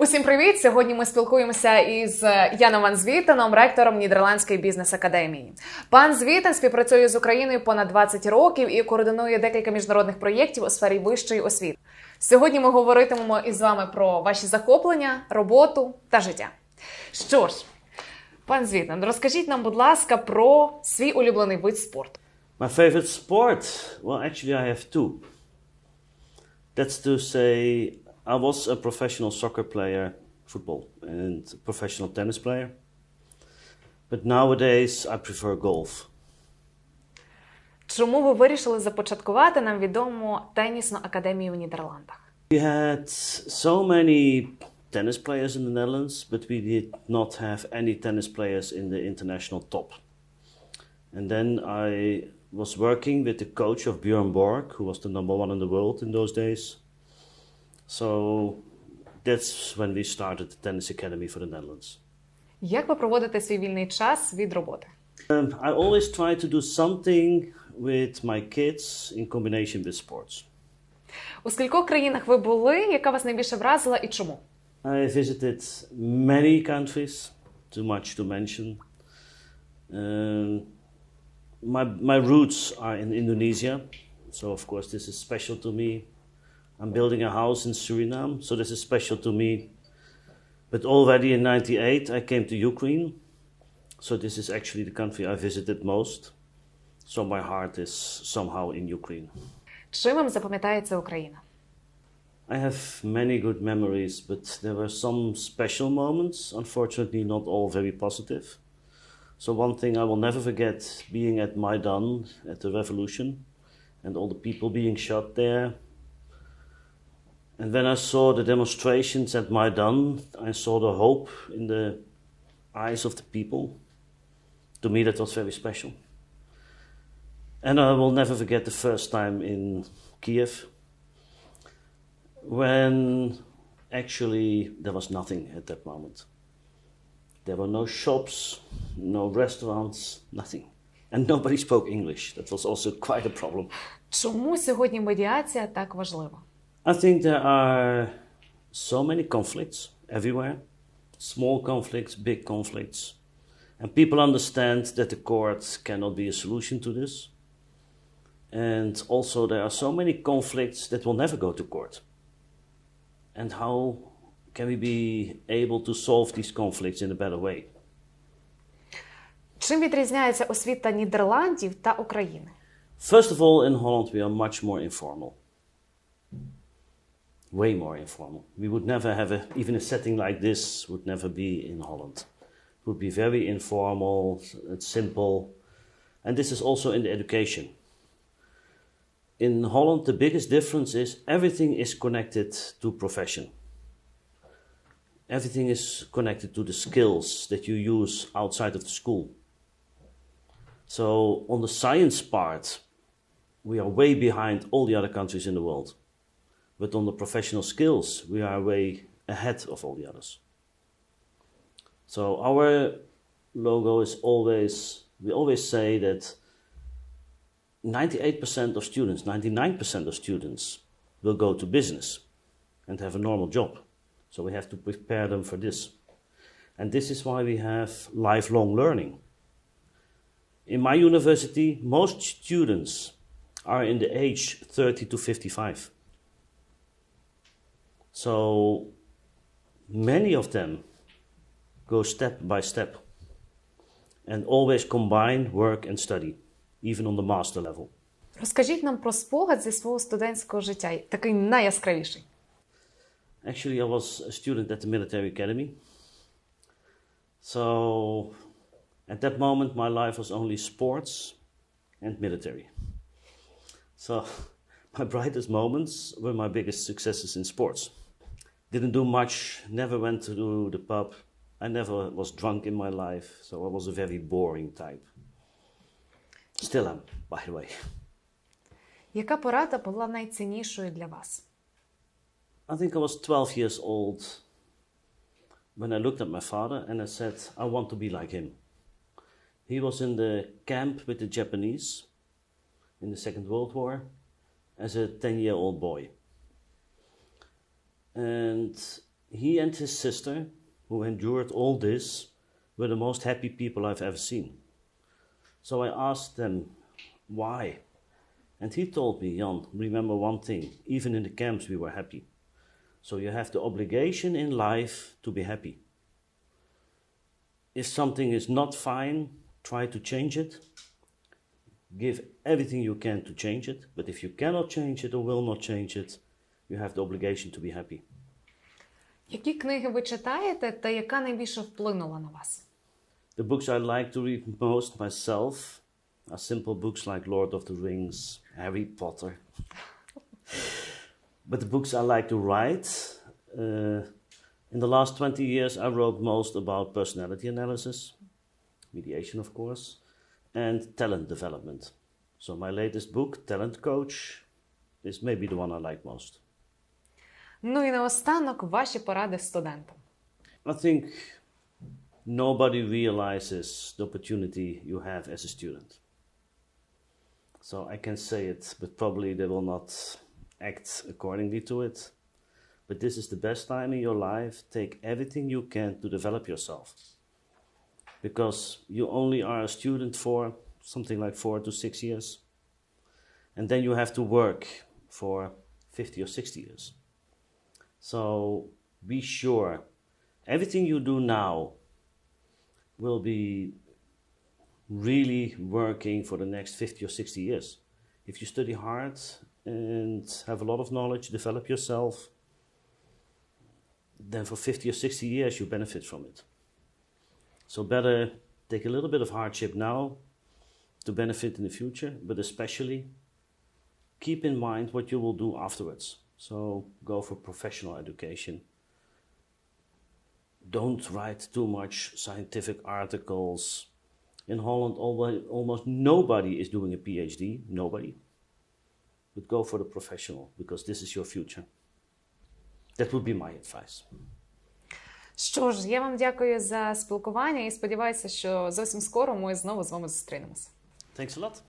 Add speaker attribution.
Speaker 1: Усім привіт! Сьогодні ми спілкуємося із Яном Звітеном, ректором Нідерландської бізнес-академії. Пан Звітен співпрацює з Україною понад 20 років і координує декілька міжнародних проєктів у сфері вищої освіти. Сьогодні ми говоритимемо із вами про ваші захоплення, роботу та життя. Що ж, пан Звітен, розкажіть нам, будь ласка, про свій улюблений вид спорту.
Speaker 2: My favorite sport? Well, actually I have two. That's to say, I was a professional soccer player, football, and a professional tennis player. But nowadays I prefer golf.
Speaker 1: Чому ви вирішили започаткувати нам відому тенісну академію в Нідерландах?
Speaker 2: We had so many tennis players in the Netherlands, but we did not have any tennis players in the international top. And then I was working with the coach of Björn Borg, who was the number one in the world in those days. So that's when we started the tennis academy for the Netherlands.
Speaker 1: Як ви проводите свій вільний час від роботи?
Speaker 2: I always try to do something with my kids in combination with sports.
Speaker 1: У скількох країнах ви були, яка вас найбільше вразила і чому?
Speaker 2: I visited many countries, too much to mention. My roots are in Indonesia, so of course this is special to me. I'm building a house in Suriname, so this is special to me. But already in '98 I came to Ukraine, so this is actually the country I visited most. So my heart is somehow in Ukraine.
Speaker 1: Чим вам запам'ятається Україна?
Speaker 2: I have many good memories, but there were some special moments, unfortunately not all very positive. So one thing I will never forget, being at Maidan at the revolution and all the people being shot there. And when I saw the demonstrations at Maidan, I saw the hope in the eyes of the people. To me that was very special. And I will never forget the first time in Kiev, when actually there was nothing at that moment. There were no shops, no restaurants, nothing. And nobody spoke English. That was also quite a problem.
Speaker 1: Чому сьогодні медіація так важлива?
Speaker 2: I think there are so many conflicts everywhere. Small conflicts, big conflicts. And people understand that the court cannot be a solution to this. And also there are so many conflicts that will never go to court. And how can we be able to solve these conflicts in a better way?
Speaker 1: Чим відрізняється освіта Нідерландів та України?
Speaker 2: First of all, in Holland we are much more informal. Way more informal. We would never have even a setting like this would never be in Holland. It would be very informal, it's simple. And this is also in the education. In Holland, the biggest difference is everything is connected to profession. Everything is connected to the skills that you use outside of the school. So on the science part, we are way behind all the other countries in the world. But on the professional skills, we are way ahead of all the others. So our logo is we always say that 98% of students, 99% of students will go to business and have a normal job. So we have to prepare them for this. And this is why we have lifelong learning. In my university, most students are in the age 30 to 55. So many of them go step by step and always combine work and study, even on the master level.
Speaker 1: Розкажіть нам про спогад зі свого студентського життя, такий найяскравіший.
Speaker 2: Actually, I was a student at the military academy. So at that moment, my life was only sports and military. So my brightest moments were my biggest successes in sports. Didn't do much, never went to the pub. I never was drunk in my life, so I was a very boring type. Still am, by the way.
Speaker 1: Яка порада була найціннішою для вас?
Speaker 2: I think I was 12 years old when I looked at my father and I said, I want to be like him. He was in the camp with the Japanese in the Second World War as a 10-year-old boy. And he and his sister, who endured all this, were the most happy people I've ever seen. So I asked them, why? And he told me, Jan, remember one thing, even in the camps we were happy. So you have the obligation in life to be happy. If something is not fine, try to change it. Give everything you can to change it. But if you cannot change it or will not change it, you have the obligation to be happy.
Speaker 1: Які книги ви читаєте та яка найбільше вплинула на вас?
Speaker 2: The books I like to read most myself are simple books like Lord of the Rings, Harry Potter. But the books I like to write, in the last 20 years I wrote most about personality analysis, mediation of course, and talent development. So my latest book, Talent Coach, is maybe the one I like most.
Speaker 1: Ну і наостанок ваші поради студентам.
Speaker 2: I think nobody realizes the opportunity you have as a student. So I can say it, but probably they will not act accordingly to it. But this is the best time in your life. Take everything you can to develop yourself. Because you only are a student for something like 4 to 6 years. And then you have to work for 50 or 60 years. So be sure, everything you do now will be really working for the next 50 or 60 years. If you study hard and have a lot of knowledge, develop yourself, then for 50 or 60 years you benefit from it. So better take a little bit of hardship now to benefit in the future, but especially keep in mind what you will do afterwards. So go for professional education. Don't write too much scientific articles. In Holland, almost nobody is doing a PhD, nobody. But go for the professional, because this is your future. That would be my advice.
Speaker 1: Що ж, я вам дякую за спілкування і сподіваюся, що зовсім скоро ми знову з вами зустрінемося.
Speaker 2: Thanks a lot.